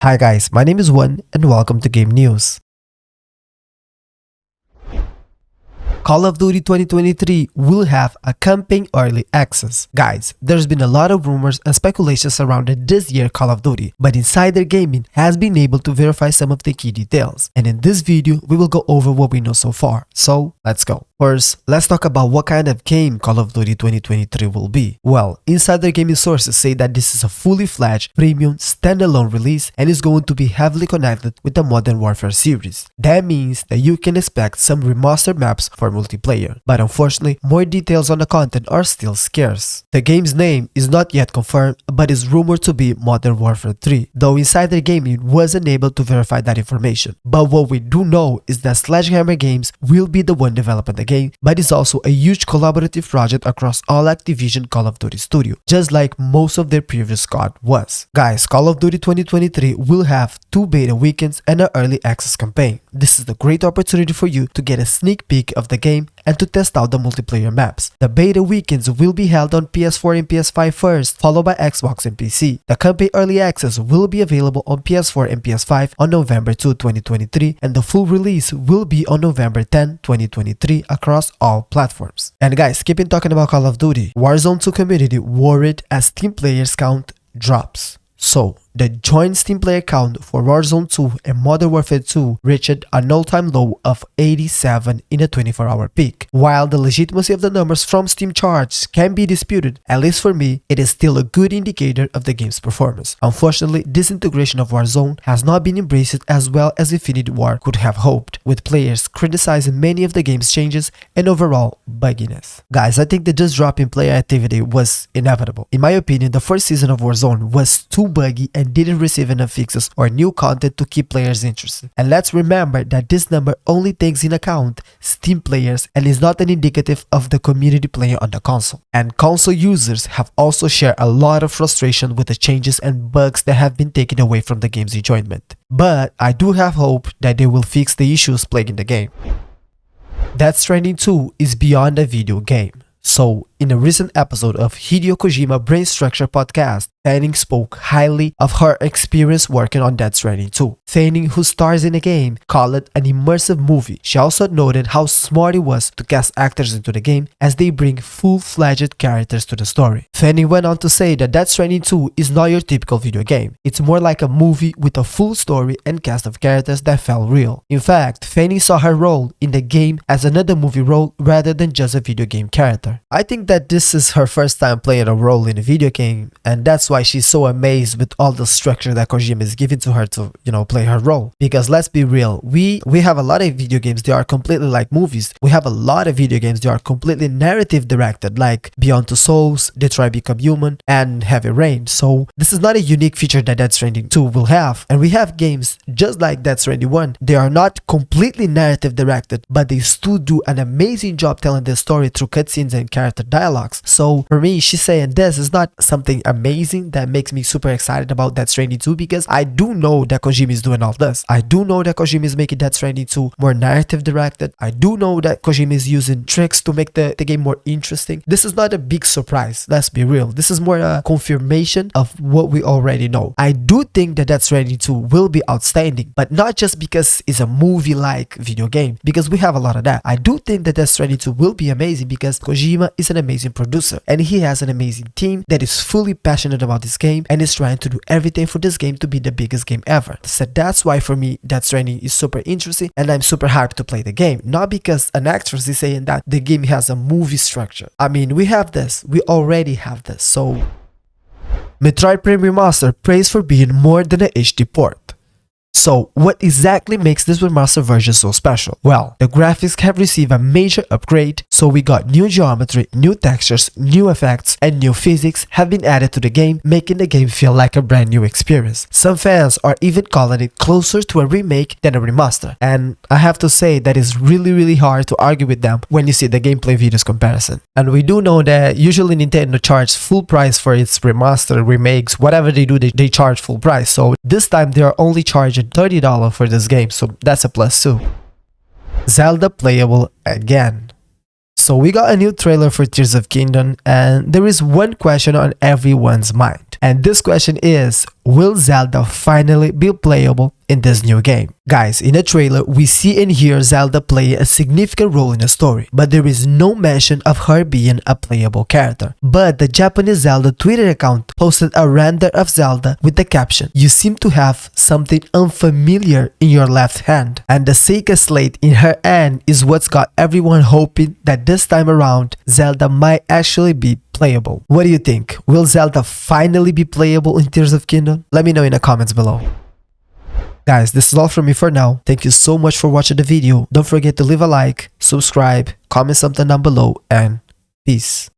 Hi guys, my name is Juan and welcome to Game News. Call of Duty 2023 will have a campaign early access. Guys, there's been a lot of rumors and speculations surrounding this year's Call of Duty, but Insider Gaming has been able to verify some of the key details. And in this video, we will go over what we know so far. So, let's go. First, let's talk about what kind of game Call of Duty 2023 will be. Well, Insider Gaming sources say that this is a fully-fledged, premium, standalone release and is going to be heavily connected with the Modern Warfare series. That means that you can expect some remastered maps for multiplayer, but unfortunately, more details on the content are still scarce. The game's name is not yet confirmed, but is rumored to be Modern Warfare 3, though Insider Gaming wasn't able to verify that information. But what we do know is that Sledgehammer Games will be the one developing the game, but it's also a huge collaborative project across all Activision Call of Duty studio, just like most of their previous COD was. Guys, Call of Duty 2023 will have 2 beta weekends and an early access campaign. This is a great opportunity for you to get a sneak peek of the game and to test out the multiplayer maps. The beta weekends will be held on PS4 and PS5 first, followed by Xbox and PC. The campaign early access will be available on PS4 and PS5 on November 2, 2023, and the full release will be on November 10, 2023 across all platforms. And guys, keeping talking about Call of Duty, Warzone 2 community worried as Steam players count drops. So, the joint Steam player count for Warzone 2 and Modern Warfare 2 reached an all-time low of 87 in a 24-hour peak. While the legitimacy of the numbers from Steam charts can be disputed, at least for me, it is still a good indicator of the game's performance. Unfortunately, this integration of Warzone has not been embraced as well as Infinity Ward could have hoped, with players criticizing many of the game's changes and overall bugginess. Guys, I think that this drop in player activity was inevitable. In my opinion, the first season of Warzone was too buggy and didn't receive enough fixes or new content to keep players interested. And let's remember that this number only takes in account Steam players and is not an indicative of the community playing on the console. And console users have also shared a lot of frustration with the changes and bugs that have been taken away from the game's enjoyment. But I do have hope that they will fix the issues plaguing the game. Death Stranding 2 is beyond a video game. So, in a recent episode of Hideo Kojima Brain Structure podcast, Fanning spoke highly of her experience working on Death Stranding 2. Fanning, who stars in the game, called it an immersive movie. She also noted how smart it was to cast actors into the game as they bring full-fledged characters to the story. Fanning went on to say that Death Stranding 2 is not your typical video game. It's more like a movie with a full story and cast of characters that felt real. In fact, Fanning saw her role in the game as another movie role rather than just a video game character. I think that this is her first time playing a role in a video game, and that's why she's so amazed with all the structure that Kojima is giving to her to, play her role. Because let's be real, we have a lot of video games that are completely like movies. We have a lot of video games that are completely narrative directed, like Beyond Two Souls, Detroit Become Human, and Heavy Rain. So this is not a unique feature that Death Stranding 2 will have. And we have games just like Death Stranding 1. They are not completely narrative directed, but they still do an amazing job telling their story through cutscenes and character dialogues. So for me, she's saying this is not something amazing that makes me super excited about Death Stranding 2, because I do know that Kojima is doing all this. I do know that Kojima is making Death Stranding 2 more narrative directed. I do know that Kojima is using tricks to make the game more interesting. This is not a big surprise, let's be real. This is more a confirmation of what we already know. I do think that Death Stranding 2 will be outstanding, but not just because it's a movie-like video game, because we have a lot of that. I do think that Death Stranding 2 will be amazing because Kojima is an amazing producer and he has an amazing team that is fully passionate about this game and is trying to do everything for this game to be the biggest game ever. So that's why for me Death Stranding is super interesting and I'm super hyped to play the game. Not because an actress is saying that the game has a movie structure. I mean, we have this. We already have this. So Metroid Prime Remastered praised for being more than an HD port. So, what exactly makes this remastered version so special? Well, the graphics have received a major upgrade, so we got new geometry, new textures, new effects, and new physics have been added to the game, making the game feel like a brand new experience. Some fans are even calling it closer to a remake than a remaster, and I have to say that it's really hard to argue with them when you see the gameplay videos comparison. And we do know that usually Nintendo charges full price for its remaster, remakes, whatever they do, they charge full price. So this time they are only charging $30 for this game, so that's a plus too. Zelda playable again. So we got a new trailer for Tears of Kingdom, and there is one question on everyone's mind. And this question is, will Zelda finally be playable in this new game? Guys, in a trailer, we see and hear Zelda play a significant role in the story, but there is no mention of her being a playable character. But the Japanese Zelda Twitter account posted a render of Zelda with the caption, "You seem to have something unfamiliar in your left hand." And the Seika slate in her hand is what's got everyone hoping that this time around, Zelda might actually be playable. What do you think? Will Zelda finally be playable in Tears of Kingdom? Let me know in the comments below. Guys, this is all from me for now. Thank you so much for watching the video. Don't forget to leave a like, subscribe, comment something down below, and peace.